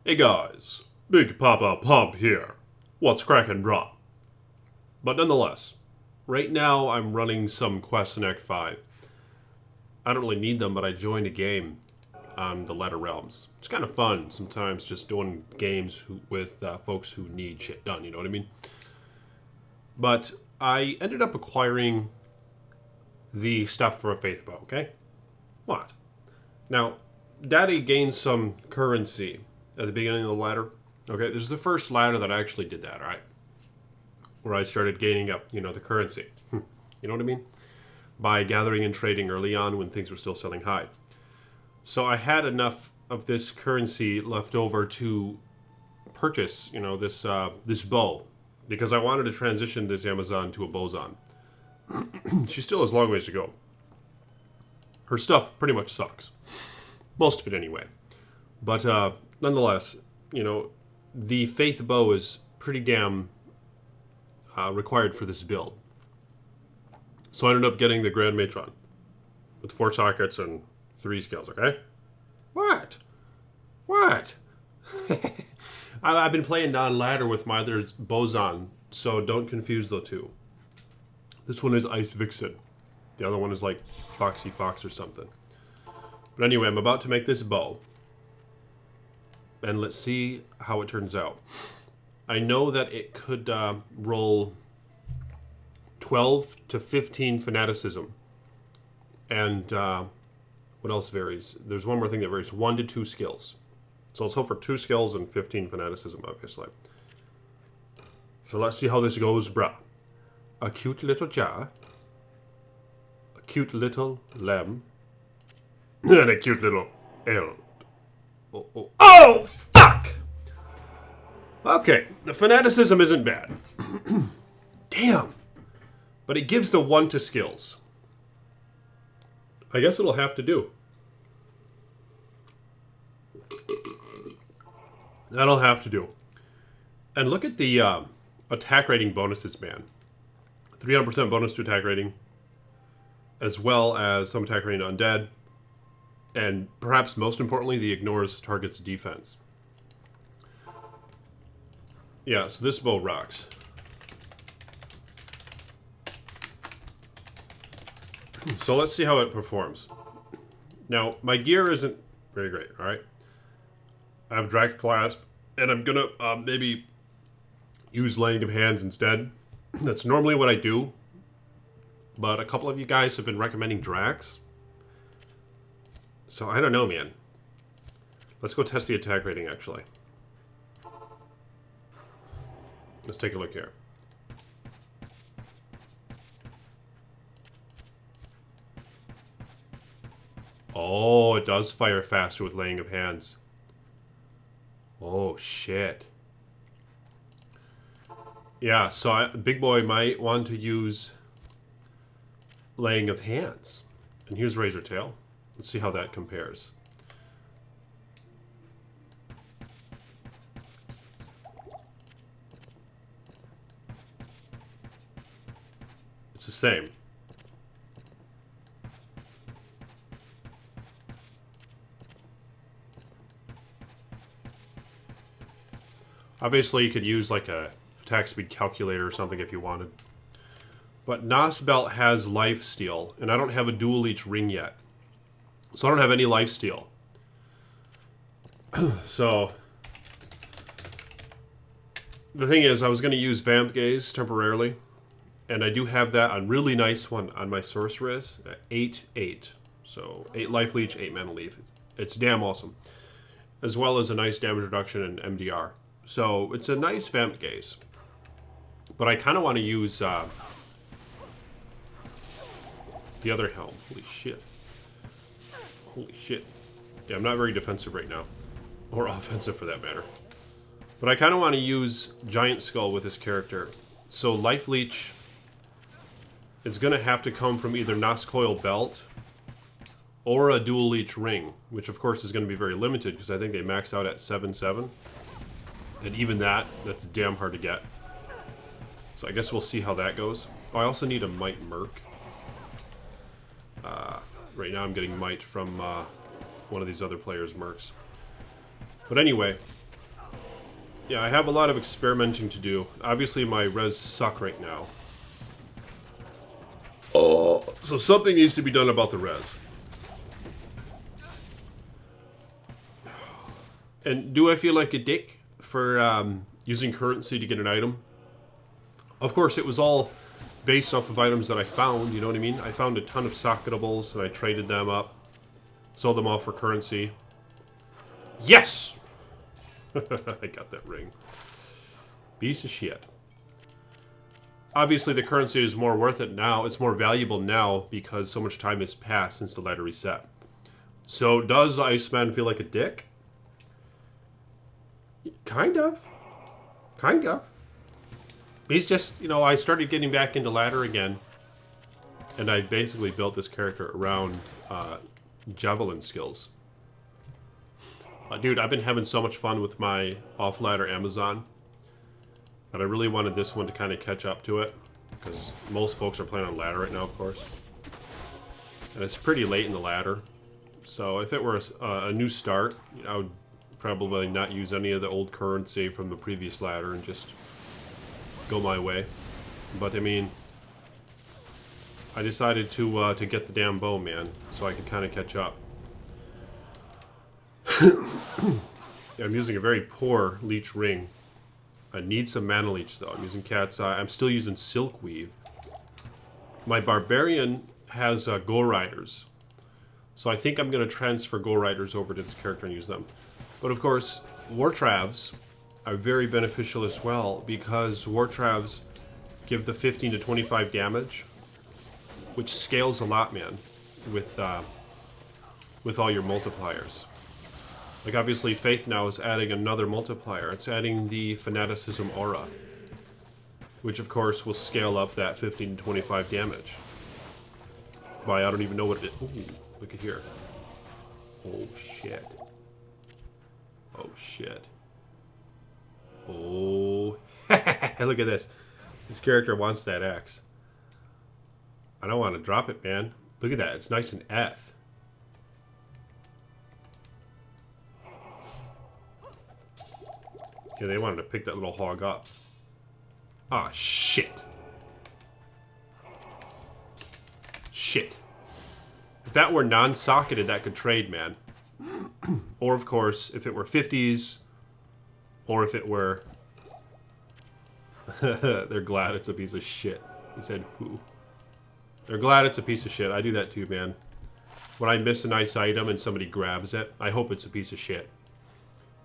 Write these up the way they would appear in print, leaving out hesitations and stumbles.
Hey guys, Big Papa Pump here. What's crackin', brah? But nonetheless, right now I'm running some quests in Act 5. I don't really need them, but I joined a game on the Latter Realms. It's kind of fun sometimes just doing games with folks who need shit done, you know what I mean? But I ended up acquiring the stuff for a faith bow, okay? What? Now, Daddy gained some currency at the beginning of the ladder. Okay, this is the first ladder that I actually did that, alright? Where I started gaining up, the currency. You know what I mean? By gathering and trading early on when things were still selling high. So I had enough of this currency left over to purchase, this bow. Because I wanted to transition this Amazon to a Bozon. She still has a long ways to go. Her stuff pretty much sucks. Most of it anyway. But nonetheless, the Faith Bow is pretty damn required for this build. So I ended up getting the Grand Matron with 4 sockets and 3 skills, okay? What? I've been playing non-ladder with my other bows on, so don't confuse the two. This one is Ice Vixen. The other one is like Foxy Fox or something. But anyway, I'm about to make this bow. And let's see how it turns out. I know that it could roll 12 to 15 fanaticism. And what else varies? There's one more thing that varies. 1 to 2 skills. So let's hope for 2 skills and 15 fanaticism, obviously. So let's see how this goes, bruh. A cute little JAH. A cute little LEM. And a cute little ELD. Oh, fuck! Okay, the fanaticism isn't bad. Damn. But it gives the 1 to skills. I guess it'll have to do. That'll have to do. And look at the attack rating bonuses, man. 300% bonus to attack rating. As well as some attack rating on undead. And perhaps most importantly, the ignores target's defense. Yeah, so this bow rocks. So let's see how it performs. Now, my gear isn't very great, alright? I have Drac Clasp, and I'm gonna maybe use Laying of Hands instead. That's normally what I do. But a couple of you guys have been recommending Drax. So I don't know, man. Let's go test the attack rating, actually. Let's take a look here. Oh, it does fire faster with Laying of Hands. Oh, shit. Yeah, so Big Boy might want to use Laying of Hands. And here's Razor Tail. Let's see how that compares. It's the same. Obviously, you could use like a attack speed calculator or something if you wanted. But Nos Belt has lifesteal, and I don't have a dual leech ring yet. So I don't have any lifesteal. So the thing is, I was going to use Vamp Gaze temporarily. And I do have that on really nice one on my Sorceress at 8/8. So 8 life leech, 8 mana leaf. It's damn awesome. As well as a nice damage reduction in MDR. So it's a nice Vamp Gaze. But I kind of want to use the other helm. Holy shit. Holy shit. Yeah, I'm not very defensive right now. Or offensive for that matter. But I kind of want to use Giant Skull with this character. So Life Leech is going to have to come from either Nos Coil Belt or a Dual Leech Ring. Which of course is going to be very limited because I think they max out at 7/7. And even that's damn hard to get. So I guess we'll see how that goes. Oh, I also need a Might Merc. Right now I'm getting Might from one of these other players' mercs. But anyway, Yeah, I have a lot of experimenting to do. Obviously, my res suck right now. Oh, so something needs to be done about the res. And do I feel like a dick for using currency to get an item? Of course, it was all based off of items that I found, you know what I mean? I found a ton of socketables and I traded them up. Sold them off for currency. Yes! I got that ring. Piece of shit. Obviously, the currency is more worth it now. It's more valuable now because so much time has passed since the ladder reset. So, does Iceman feel like a dick? Kind of. Kind of. He's just, you know, I started getting back into ladder again. And I basically built this character around javelin skills. Dude, I've been having so much fun with my off-ladder Amazon that I really wanted this one to kind of catch up to it. Because most folks are playing on ladder right now, of course. And it's pretty late in the ladder. So if it were a new start, you know, I would probably not use any of the old currency from the previous ladder and just go my way. But I mean, I decided to get the damn bow, man, so I could kind of catch up. I'm using a very poor leech ring. I need some mana leech though. I'm using cat's eye. I'm still using silk weave. My barbarian has go riders, so I think I'm going to transfer go riders over to this character and use them. But of course, war travs are very beneficial as well because war travs give the 15 to 25 damage, which scales a lot, man, with all your multipliers. Like, obviously, Faith now is adding another multiplier. It's adding the Fanaticism Aura, which, of course, will scale up that 15 to 25 damage. By, I don't even know what it is. Ooh, look at here. Oh, shit. Oh, shit. Oh. Look at this. This character wants that X. I don't want to drop it, man. Look at that. It's nice and F. Yeah, they wanted to pick that little hog up. Ah, shit. Shit. If that were non-socketed, that could trade, man. Or, of course, if it were 50s, or if it were... They're glad it's a piece of shit. He said, who? They're glad it's a piece of shit. I do that too, man. When I miss a nice item and somebody grabs it, I hope it's a piece of shit.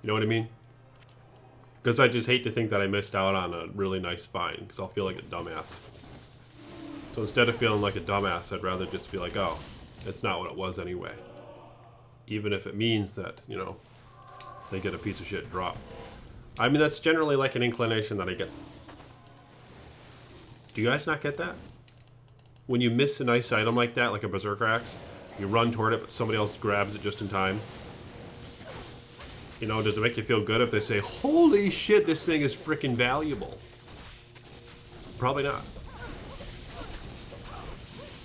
You know what I mean? Because I just hate to think that I missed out on a really nice find, because I'll feel like a dumbass. So instead of feeling like a dumbass, I'd rather just feel like, oh, it's not what it was anyway. Even if it means that, you know, they get a piece of shit drop. I mean, that's generally like an inclination that I get. Do you guys not get that? When you miss a nice item like that, like a Berserker Axe, you run toward it, but somebody else grabs it just in time. You know, does it make you feel good if they say, holy shit, this thing is freaking valuable? Probably not.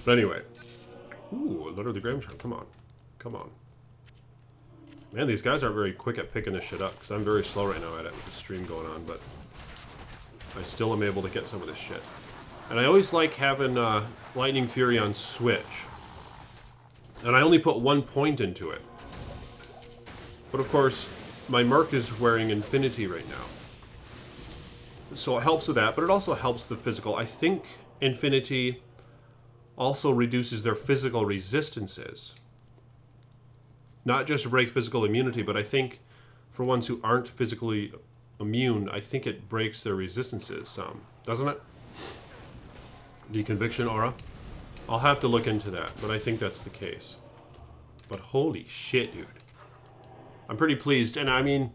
But anyway. Ooh, Letter of the Gramsham. Come on. Come on. Man, these guys aren't very quick at picking this shit up, because I'm very slow right now at it with the stream going on, but I still am able to get some of this shit. And I always like having Lightning Fury on Switch. And I only put 1 point into it. But of course, my Merc is wearing Infinity right now. So it helps with that, but it also helps the physical. I think Infinity also reduces their physical resistances. Not just break physical immunity, but I think for ones who aren't physically immune, I think it breaks their resistances some. Doesn't it? The Conviction Aura? I'll have to look into that, but I think that's the case. But holy shit, dude. I'm pretty pleased, and I mean,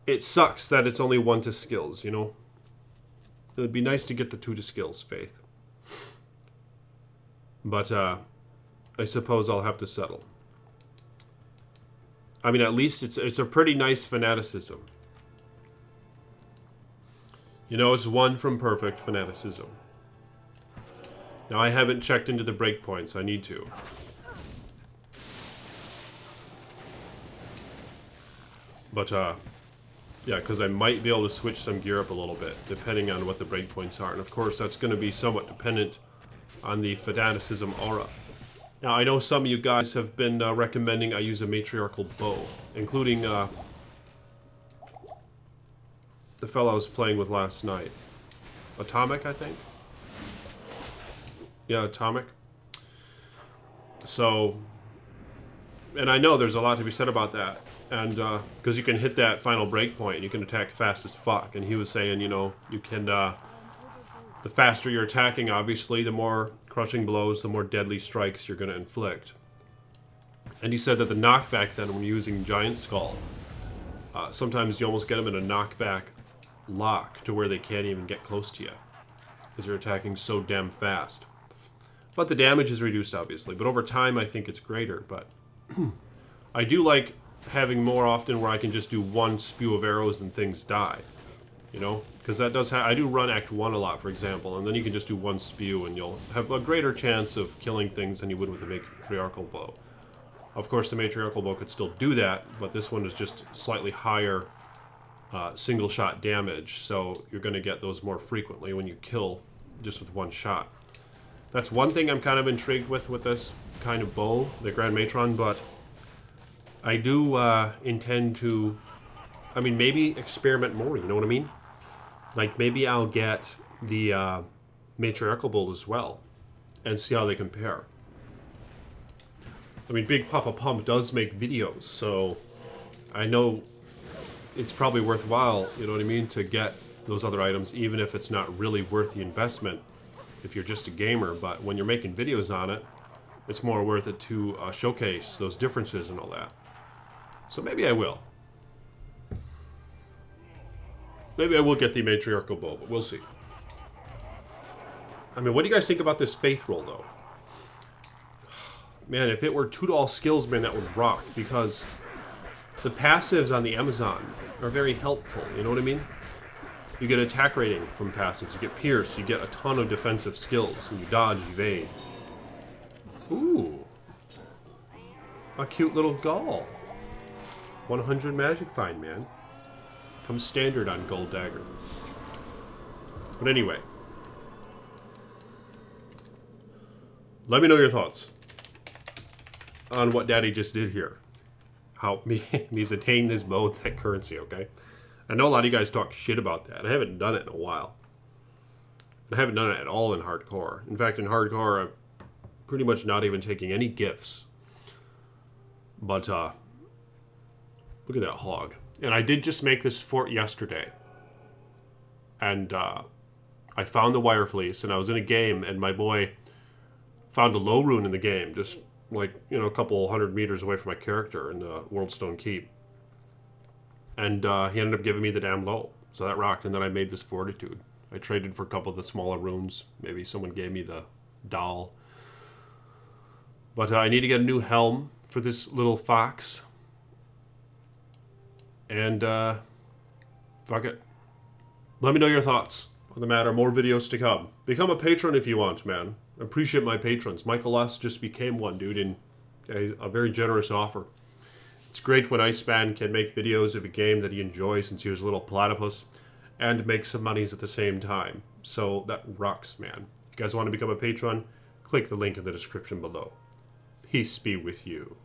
it sucks that it's only 1 to skills, you know? It would be nice to get the 2 to skills, Faith. But, I suppose I'll have to settle. I mean, at least it's a pretty nice fanaticism. You know, it's 1 from perfect fanaticism. Now, I haven't checked into the breakpoints. I need to. But, Yeah, because I might be able to switch some gear up a little bit, depending on what the breakpoints are. And of course, that's going to be somewhat dependent on the fanaticism aura. Now, I know some of you guys have been recommending I use a matriarchal bow, including the fellow I was playing with last night. Atomic, I think? Yeah, Atomic. So, and I know there's a lot to be said about that. And, because you can hit that final breakpoint and you can attack fast as fuck. And he was saying, you know, you can, the faster you're attacking, obviously, the more crushing blows, the more deadly strikes you're going to inflict. And he said that the knockback then, when you're using Giant Skull, sometimes you almost get them in a knockback lock to where they can't even get close to you. Because you're attacking so damn fast. But the damage is reduced, obviously. But over time, I think it's greater. But I do like having more often where I can just do one spew of arrows and things die. You know? Because that does I do run Act 1 a lot, for example. And then you can just do one spew and you'll have a greater chance of killing things than you would with a matriarchal bow. Of course, the matriarchal bow could still do that. But this one is just slightly higher single shot damage. So you're going to get those more frequently when you kill just with one shot. That's one thing I'm kind of intrigued with this kind of bow, the Grand Matron, but I do intend to, I mean, maybe experiment more, you know what I mean? Like, maybe I'll get the matriarchal bow as well and see how they compare. I mean, Big Papa Pump does make videos, so I know it's probably worthwhile, you know what I mean, to get those other items, even if it's not really worth the investment if you're just a gamer. But when you're making videos on it, it's more worth it to showcase those differences and all that. So maybe I will. Maybe I will get the matriarchal bow, but we'll see. I mean, what do you guys think about this faith roll, though? Man, if it were $2 skills, man, that would rock, because the passives on the Amazon are very helpful, you know what I mean? You get attack rating from passives, you get pierce, you get a ton of defensive skills, and you dodge, evade. Ooh. A cute little Gaul. 100 magic find, man. Comes standard on Gold Dagger. But anyway. Let me know your thoughts on what Daddy just did here. How he's attained this bow with that currency, okay? I know a lot of you guys talk shit about that. I haven't done it in a while. I haven't done it at all in hardcore. In fact, in hardcore, I'm pretty much not even taking any gifts. But, look at that hog. And I did just make this fort yesterday. And, I found the wire fleece, and I was in a game, and my boy found a low rune in the game, just, like, you know, a couple 100 meters away from my character in the Worldstone Keep. And he ended up giving me the damn low. So that rocked, and then I made this fortitude. I traded for a couple of the smaller runes. Maybe someone gave me the doll. But I need to get a new helm for this little fox. And, fuck it. Let me know your thoughts on the matter. More videos to come. Become a patron if you want, man. I appreciate my patrons. Michael S. just became one, dude, and a very generous offer. It's great when Iceman can make videos of a game that he enjoys since he was a little platypus and make some monies at the same time. So that rocks, man. If you guys want to become a patron, click the link in the description below. Peace be with you.